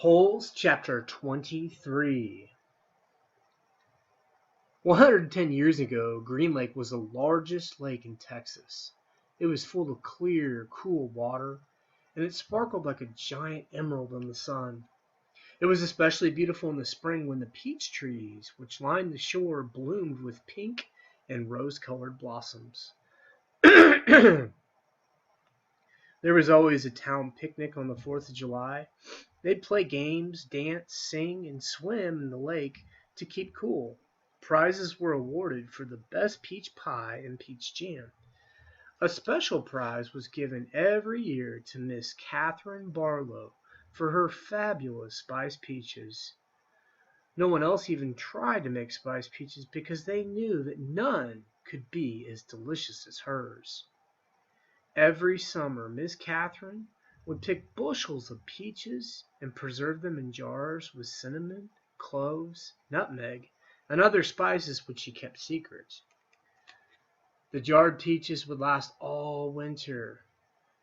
Holes, Chapter 23. 110 years ago, Green Lake was the largest lake in Texas. It was full of clear, cool water, and it sparkled like a giant emerald in the sun. It was especially beautiful in the spring when the peach trees, which lined the shore, bloomed with pink and rose-colored blossoms. There was always a town picnic on the 4th of July. They'd play games, dance, sing, and swim in the lake to keep cool. Prizes were awarded for the best peach pie and peach jam. A special prize was given every year to Miss Catherine Barlow for her fabulous spiced peaches. No one else even tried to make spiced peaches because they knew that none could be as delicious as hers. Every summer, Miss Catherine would pick bushels of peaches and preserve them in jars with cinnamon, cloves, nutmeg, and other spices which she kept secret. The jarred peaches would last all winter.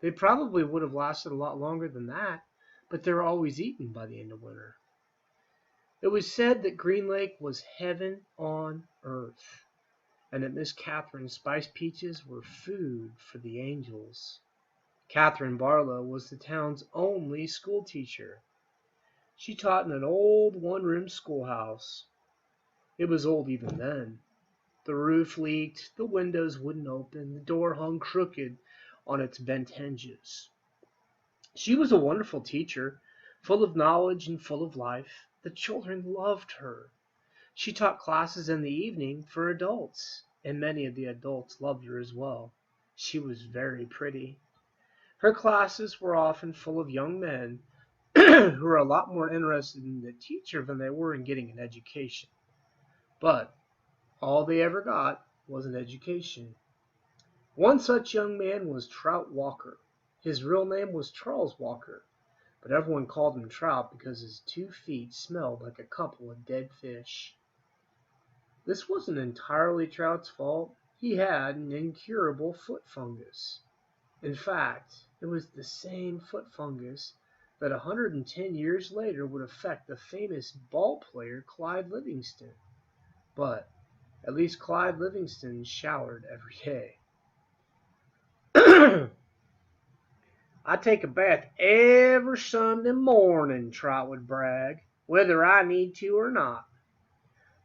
They probably would have lasted a lot longer than that, but they were always eaten by the end of winter. It was said that Green Lake was heaven on earth, and that Miss Catherine's spiced peaches were food for the angels. Catherine Barlow was the town's only school teacher. She taught in an old one-room schoolhouse. It was old even then. The roof leaked, the windows wouldn't open, the door hung crooked on its bent hinges. She was a wonderful teacher, full of knowledge and full of life. The children loved her. She taught classes in the evening for adults, and many of the adults loved her as well. She was very pretty. Her classes were often full of young men who were a lot more interested in the teacher than they were in getting an education. But all they ever got was an education. One such young man was Trout Walker. His real name was Charles Walker, but everyone called him Trout because his 2 feet smelled like a couple of dead fish. This wasn't entirely Trout's fault. He had an incurable foot fungus. In fact, it was the same foot fungus that 110 years later would affect the famous ball player Clyde Livingston. But at least Clyde Livingston showered every day. I take a bath every Sunday morning, Trout would brag, whether I need to or not.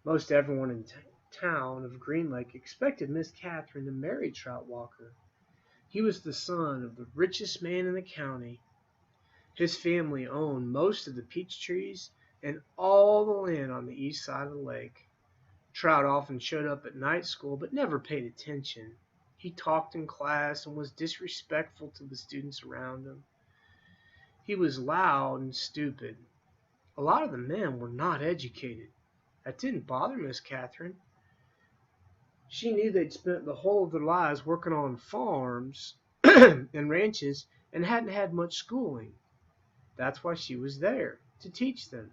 Most everyone in town of Green Lake expected Miss Catherine to marry Trout Walker. He was the son of the richest man in the county. His family owned most of the peach trees and all the land on the east side of the lake. Trout often showed up at night school but never paid attention. He talked in class and was disrespectful to the students around him. He was loud and stupid. A lot of the men were not educated. That didn't bother Miss Catherine. She knew they'd spent the whole of their lives working on farms and ranches and hadn't had much schooling. That's why she was there, to teach them.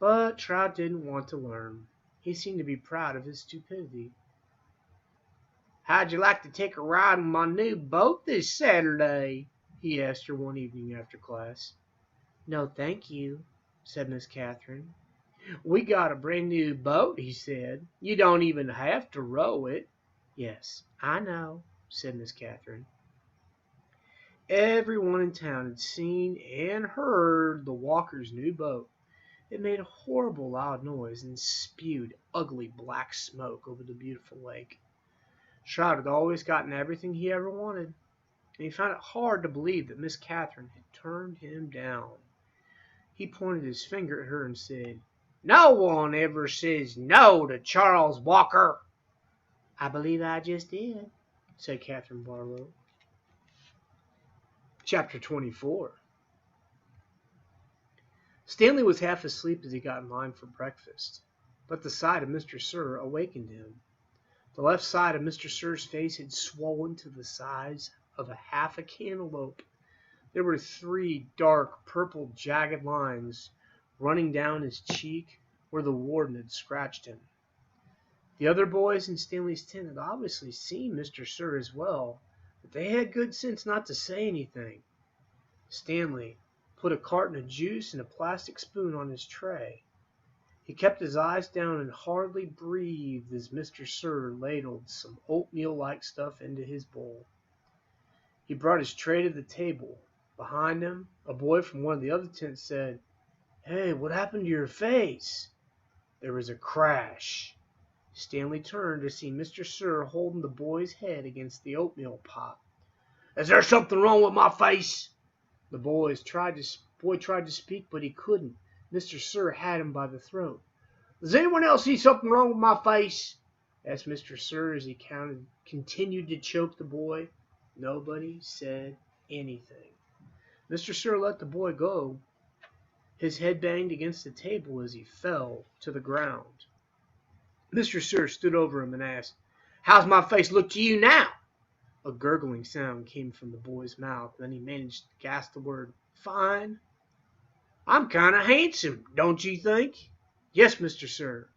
But Trout didn't want to learn. He seemed to be proud of his stupidity. "How'd you like to take a ride in my new boat this Saturday?" he asked her one evening after class. "No, thank you," said Miss Catherine. "We got a brand new boat," he said. "You don't even have to row it." "Yes, I know," said Miss Catherine. Everyone in town had seen and heard the Walker's new boat. It made a horrible loud noise and spewed ugly black smoke over the beautiful lake. Trout had always gotten everything he ever wanted, and he found it hard to believe that Miss Catherine had turned him down. He pointed his finger at her and said, "No one ever says no to Charles Walker." "I believe I just did," said Catherine Barlow. Chapter 24. Stanley was half asleep as he got in line for breakfast, but the sight of Mr. Sir awakened him. The left side of Mr. Sir's face had swollen to the size of half a cantaloupe. There were 3 dark, purple, jagged lines running down his cheek where the warden had scratched him. The other boys in Stanley's tent had obviously seen Mr. Sir as well, but they had good sense not to say anything. Stanley, put a carton of juice and a plastic spoon on his tray. He kept his eyes down and hardly breathed as Mr. Sir ladled some oatmeal-like stuff into his bowl. He brought his tray to the table. Behind him, a boy from one of the other tents said, "Hey, what happened to your face?" There was a crash. Stanley turned to see Mr. Sir holding the boy's head against the oatmeal pot. "Is there something wrong with my face?" The boy tried to speak, but he couldn't. Mr. Sir had him by the throat. "Does anyone else see something wrong with my face?" asked Mr. Sir as he continued to choke the boy. Nobody said anything. Mr. Sir let the boy go. His head banged against the table as he fell to the ground. Mr. Sir stood over him and asked, "How's my face look to you now?" A gurgling sound came from the boy's mouth. Then he managed to gasp the word, "Fine." "I'm kind of handsome, don't you think?" "Yes, Mr. Sir."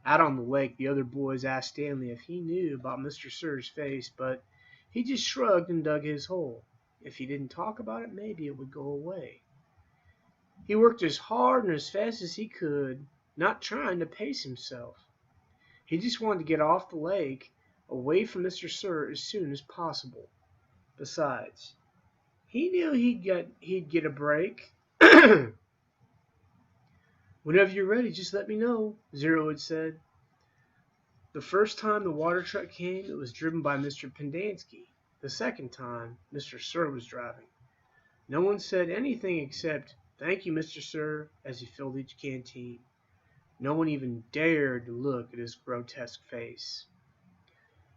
Out on the lake, the other boys asked Stanley if he knew about Mr. Sir's face, but he just shrugged and dug his hole. If he didn't talk about it, maybe it would go away. He worked as hard and as fast as he could, not trying to pace himself. He just wanted to get off the lake, away from Mr. Sir as soon as possible. Besides, he knew he'd get a break. "Whenever you're ready, just let me know," Zero had said. The first time the water truck came, it was driven by Mr. Pendanski. The second time, Mr. Sir was driving. No one said anything except, "Thank you, Mr. Sir," as he filled each canteen. No one even dared to look at his grotesque face.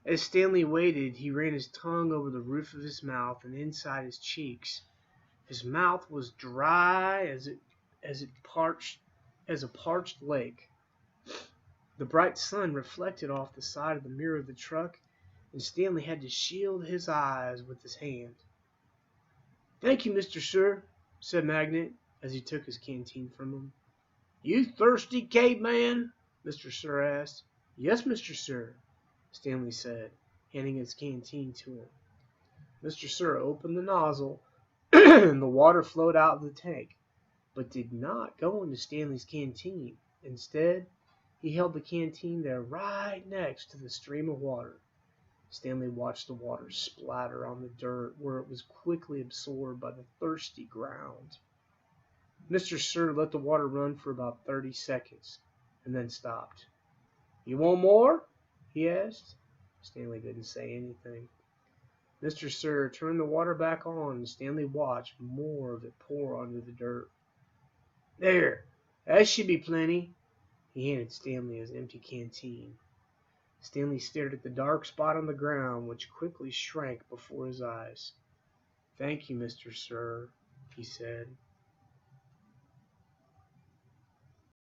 As Stanley waited, he ran his tongue over the roof of his mouth and inside his cheeks. His mouth was dry as a parched lake. The bright sun reflected off the side of the mirror of the truck, and Stanley had to shield his eyes with his hand. "Thank you, Mr. Sir," said Magnet, as he took his canteen from him. "You thirsty, caveman?" Mr. Sir asked. "Yes, Mr. Sir," Stanley said, handing his canteen to him. Mr. Sir opened the nozzle, and the water flowed out of the tank, but did not go into Stanley's canteen. Instead, he held the canteen there right next to the stream of water. Stanley watched the water splatter on the dirt, where it was quickly absorbed by the thirsty ground. Mr. Sir let the water run for about 30 seconds, and then stopped. "You want more?" he asked. Stanley didn't say anything. Mr. Sir turned the water back on, and Stanley watched more of it pour onto the dirt. "There, that should be plenty." He handed Stanley his empty canteen. Stanley stared at the dark spot on the ground, which quickly shrank before his eyes. "Thank you, Mr. Sir," he said.